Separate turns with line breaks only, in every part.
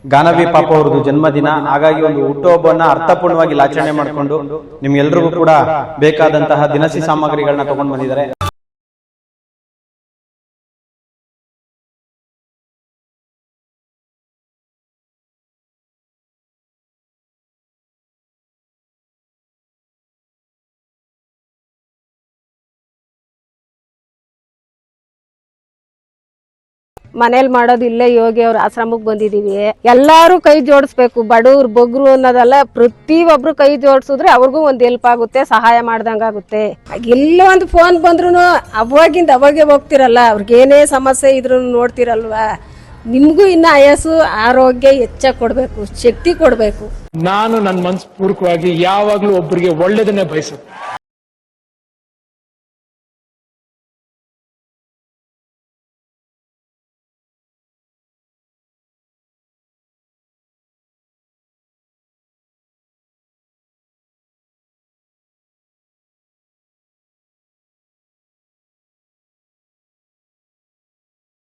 ಗಾನವಿ ಪಾಪ ಅವರದು ಜನ್ಮದಿನ, ಹಾಗಾಗಿ ಒಂದು ಹುಟ್ಟುಹಬ್ಬವನ್ನ ಅರ್ಥಪೂರ್ಣವಾಗಿ ಆಚರಣೆ ಮಾಡಿಕೊಂಡು ನಿಮ್ಗೆಲ್ರಿಗೂ ಕೂಡ ಬೇಕಾದಂತಹ ದಿನಸಿ ಸಾಮಗ್ರಿಗಳನ್ನ ತಗೊಂಡು ಬಂದಿದ್ದಾರೆ.
ಮನೇಲಿ ಮಾಡೋದು ಇಲ್ಲೇ ಯೋಗಿ ಅವ್ರ ಆಶ್ರಮಕ್ಕೆ ಬಂದಿದೀವಿ. ಎಲ್ಲಾರು ಕೈ ಜೋಡಿಸ್ಬೇಕು, ಬಡವ್ರು ಬೊಗ್ರು ಅನ್ನೋದಲ್ಲ, ಪ್ರತಿಯೊಬ್ರು ಕೈ ಜೋಡಿಸಿದ್ರೆ ಅವ್ರಿಗೂ ಒಂದ್ ಹೆಲ್ಪ್ ಆಗುತ್ತೆ, ಸಹಾಯ ಮಾಡ್ದಂಗಾಗುತ್ತೆ. ಎಲ್ಲ ಒಂದು ಫೋನ್ ಬಂದ್ರು ಅವಾಗಿಂದ ಅವಾಗೆ ಹೋಗ್ತಿರಲ್ಲ, ಅವ್ರಿಗೆ ಏನೇ ಸಮಸ್ಯೆ ಇದ್ರು ನೋಡ್ತಿರಲ್ವಾ. ನಿಮ್ಗೂ ಇನ್ನ ಆಯಸ್ಸು ಆರೋಗ್ಯ ಹೆಚ್ಚಾಗಿ ಕೊಡ್ಬೇಕು, ಶಕ್ತಿ ಕೊಡ್ಬೇಕು.
ನಾನು ನನ್ನ ಮನಸ್ಪೂರ್ವಕವಾಗಿ ಯಾವಾಗ್ಲೂ ಒಬ್ಬರಿಗೆ ಒಳ್ಳೇದನ್ನೇ ಬಯಸುತ್ತೆ.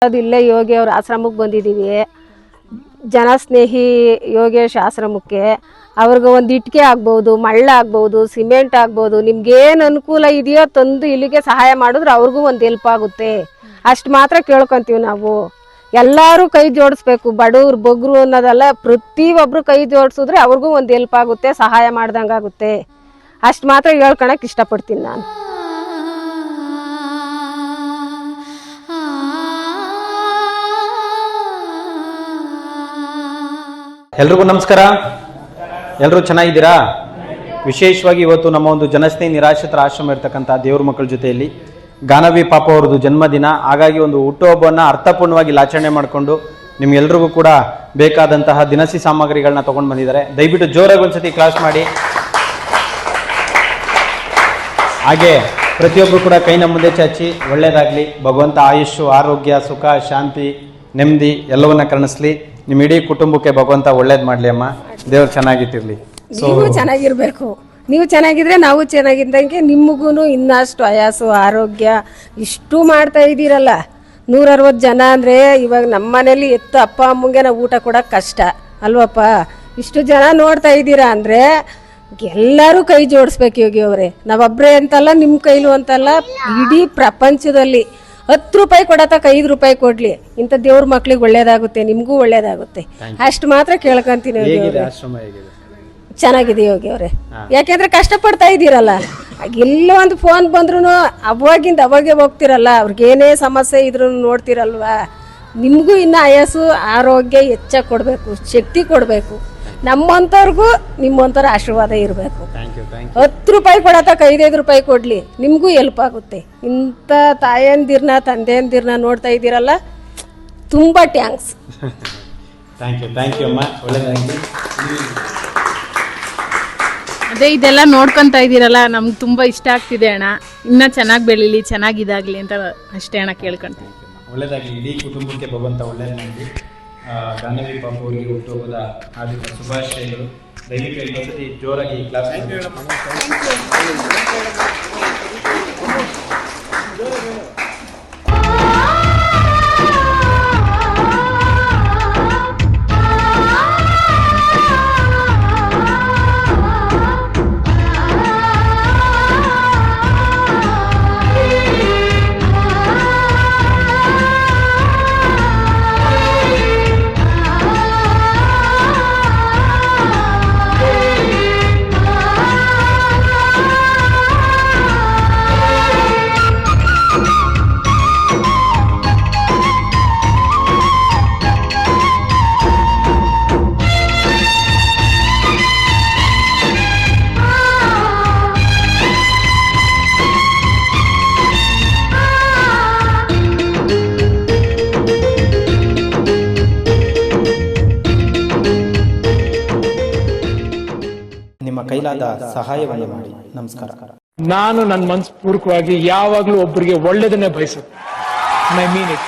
ಇಲ್ಲೇ ಯೋಗಿ ಅವ್ರ ಆಶ್ರಮಕ್ಕೆ ಬಂದಿದೀವಿ, ಜನಸ್ನೇಹಿ ಯೋಗೇಶ್ ಆಶ್ರಮಕ್ಕೆ. ಅವ್ರಿಗೆ ಒಂದು ಇಟ್ಕೆ ಆಗ್ಬಹುದು, ಮಳ್ಳ ಆಗ್ಬಹುದು, ಸಿಮೆಂಟ್ ಆಗ್ಬಹುದು, ನಿಮ್ಗೇನು ಅನುಕೂಲ ಇದೆಯೋ ತಂದು ಇಲ್ಲಿಗೆ ಸಹಾಯ ಮಾಡಿದ್ರೆ ಅವ್ರಿಗೂ ಒಂದು ಹೆಲ್ಪ್ ಆಗುತ್ತೆ. ಅಷ್ಟು ಮಾತ್ರ ಕೇಳ್ಕೊಂತೀವಿ ನಾವು. ಎಲ್ಲಾರು ಕೈ ಜೋಡಿಸ್ಬೇಕು, ಬಡವ್ರು ಬೊಗ್ರು ಅನ್ನೋದಲ್ಲ, ಪ್ರತಿಯೊಬ್ರು ಕೈ ಜೋಡಿಸಿದ್ರೆ ಅವ್ರಿಗೂ ಒಂದು ಹೆಲ್ಪ್ ಆಗುತ್ತೆ, ಸಹಾಯ ಮಾಡ್ದಂಗಾಗುತ್ತೆ. ಅಷ್ಟು ಮಾತ್ರ ಹೇಳ್ಕೊಳಕ್ ಇಷ್ಟಪಡ್ತೀನಿ ನಾನು.
ಎಲ್ರಿಗೂ ನಮಸ್ಕಾರ. ಎಲ್ಲರೂ ಚೆನ್ನಾಗಿದ್ದೀರಾ? ವಿಶೇಷವಾಗಿ ಇವತ್ತು ನಮ್ಮ ಒಂದು ಜನಸ್ನೇಹಿ ನಿರಾಶ್ರಿತರ ಆಶ್ರಮ ಇರ್ತಕ್ಕಂಥ ದೇವ್ರ ಮಕ್ಕಳ ಜೊತೆಯಲ್ಲಿ ಗಾನವಿ ಪಾಪ ಅವರದು ಜನ್ಮದಿನ, ಹಾಗಾಗಿ ಒಂದು ಹುಟ್ಟುಹಬ್ಬವನ್ನ ಅರ್ಥಪೂರ್ಣವಾಗಿ ಆಚರಣೆ ಮಾಡಿಕೊಂಡು ನಿಮ್ಗೆಲ್ರಿಗೂ ಕೂಡ ಬೇಕಾದಂತಹ ದಿನಸಿ ಸಾಮಗ್ರಿಗಳನ್ನ ತಗೊಂಡು ಬಂದಿದ್ದಾರೆ. ದಯವಿಟ್ಟು ಜೋರಾಗಿ ಒಂದ್ಸತಿ ಕ್ಲಾಸ್ ಮಾಡಿ. ಹಾಗೆ ಪ್ರತಿಯೊಬ್ಬರು ಕೂಡ ಕೈನ ಮುಂದೆ ಚಾಚಿ ಒಳ್ಳೇದಾಗ್ಲಿ, ಭಗವಂತ ಆಯುಷು, ಆರೋಗ್ಯ, ಸುಖ, ಶಾಂತಿ, ನೆಮ್ಮದಿ ಎಲ್ಲವನ್ನ ಕರುಣಿಸ್ಲಿ. ನಿಮ್ಮ ಇಡೀ ಕುಟುಂಬಕ್ಕೆ ಭಗವಂತ ಒಳ್ಳೇದ್ ಮಾಡ್ಲಿ ಅಮ್ಮ. ದೇವ್ರು ಚೆನ್ನಾಗಿಟ್ಟಿರ್ಲಿ.
ನೀವು ಚೆನ್ನಾಗಿರ್ಬೇಕು. ನೀವು ಚೆನ್ನಾಗಿದ್ರೆ ನಾವು ಚೆನ್ನಾಗಿದ್ದಂಗೆ ನಿಮಗೂನು ಇನ್ನಷ್ಟು ಆಯಾಸು, ಆರೋಗ್ಯ ಇಷ್ಟು ಮಾಡ್ತಾ ಇದ್ದೀರಲ್ಲ. 160 ಜನ ಅಂದ್ರೆ ಇವಾಗ ನಮ್ಮ ಮನೇಲಿ ಎತ್ತು ಅಪ್ಪ ಅಮ್ಮಂಗೆ ನಾವು ಊಟ ಕೊಡೋಕೆ ಕಷ್ಟ ಅಲ್ವಪ್ಪ. ಇಷ್ಟು ಜನ ನೋಡ್ತಾ ಇದ್ದೀರಾ ಅಂದ್ರೆ ಎಲ್ಲರೂ ಕೈ ಜೋಡಿಸ್ಬೇಕು ಯೋಗಿ ಅವರೇ. ನಾವೊಬ್ಬರೇ ಅಂತಲ್ಲ, ನಿಮ್ಮ ಕೈಲು ಅಂತಲ್ಲ, ಇಡೀ ಪ್ರಪಂಚದಲ್ಲಿ 10 ರೂಪಾಯಿ ಕೊಡತಕ್ಕ 5 ರೂಪಾಯಿ ಕೊಡ್ಲಿ, ಇಂಥ ದೇವ್ರ ಮಕ್ಳಿಗೆ ಒಳ್ಳೇದಾಗುತ್ತೆ, ನಿಮ್ಗೂ ಒಳ್ಳೇದಾಗುತ್ತೆ. ಅಷ್ಟು ಮಾತ್ರ ಕೇಳ್ಕೊಂತೀನಿ. ಚೆನ್ನಾಗಿದೆ ಯೋಗಿ ಅವರೇ, ಯಾಕೆಂದ್ರೆ ಕಷ್ಟಪಡ್ತಾ ಇದ್ದೀರಲ್ಲ. ಎಲ್ಲ ಒಂದು ಫೋನ್ ಬಂದ್ರು ಅವಾಗಿಂದ ಅವಾಗೆ ಹೋಗ್ತಿರಲ್ಲ, ಅವ್ರಿಗೆ ಏನೇ ಸಮಸ್ಯೆ ಇದ್ರು ನೋಡ್ತಿರಲ್ವಾ. ನಿಮ್ಗೂ ಇನ್ನ ಆಯಸ್ಸು ಆರೋಗ್ಯ ಹೆಚ್ಚಾಗಿ ಕೊಡ್ಬೇಕು, ಶಕ್ತಿ ಕೊಡ್ಬೇಕು. ನಮ್ಮಂತವ್ರಿಗೂ ನಿಮ್ಮಂತರ ಆಶೀರ್ವಾದ ಇರಬೇಕು. 10 ರೂಪಾಯಿ ಕೊಡತಕ್ಕ 5 ರೂಪಾಯಿ ಕೊಡ್ಲಿ, ನಿಮ್ಗೂ ಹೆಲ್ಪ್ ಆಗುತ್ತೆ. ಇಂಥ ತಾಯಂದಿರ್ನ ತಂದೆಯಂದಿರ್ನ ನೋಡ್ತಾ ಇದ್ದೀರಲ್ಲ, ತುಂಬಾ ಟ್ಯಾಂಕ್ಸ್.
ಥ್ಯಾಂಕ್ ಯು ಅಮ್ಮ, ಒಳ್ಳೆದಾಗಿ.
ಅದೇ ಇದೆಲ್ಲ ನೋಡ್ಕೊಂತ ಇದ್ದೀರಲ್ಲ, ನಮ್ಗೆ ತುಂಬಾ ಇಷ್ಟ ಆಗ್ತಿದೆ ಅಣ್ಣ. ಇನ್ನ ಚೆನ್ನಾಗಿ ಬೆಳೀಲಿ, ಚೆನ್ನಾಗಿದಾಗ್ಲಿ ಅಂತ ಅಷ್ಟೇ ಅಣ್ಣ ಕೇಳ್ಕೊಂತೀನಿ.
ಒಳ್ಳೆದಾಗಲಿ, ಇಡೀ ಕುಟುಂಬಕ್ಕೆ ಭಗವಂತ ಒಳ್ಳೇದು ಮಾಡಿ. ಗಾನವಿ ಪಾಪ ಅವರಿಗೆ ಹುಟ್ಟುಹಬ್ಬದ ಹಾರ್ದಿಕ ಶುಭಾಶಯಗಳು. ದಯವಿಟ್ಟು ಇನ್ನೊಂದ್ಸತಿ ಜೋರಾಗಿ ಕ್ಲಾಸ್. ನಿಮ್ಮ ಕೈಲಾದ ಸಹಾಯವನ್ನು ಮಾಡಿ. ನಮಸ್ಕಾರ.
ನಾನು ನನ್ನ ಮನಸ್ಪೂರ್ವಕವಾಗಿ ಯಾವಾಗ್ಲೂ ಒಬ್ಬರಿಗೆ ಒಳ್ಳೇದನ್ನೇ ಬಯಸುತ್ತೆ. I mean it.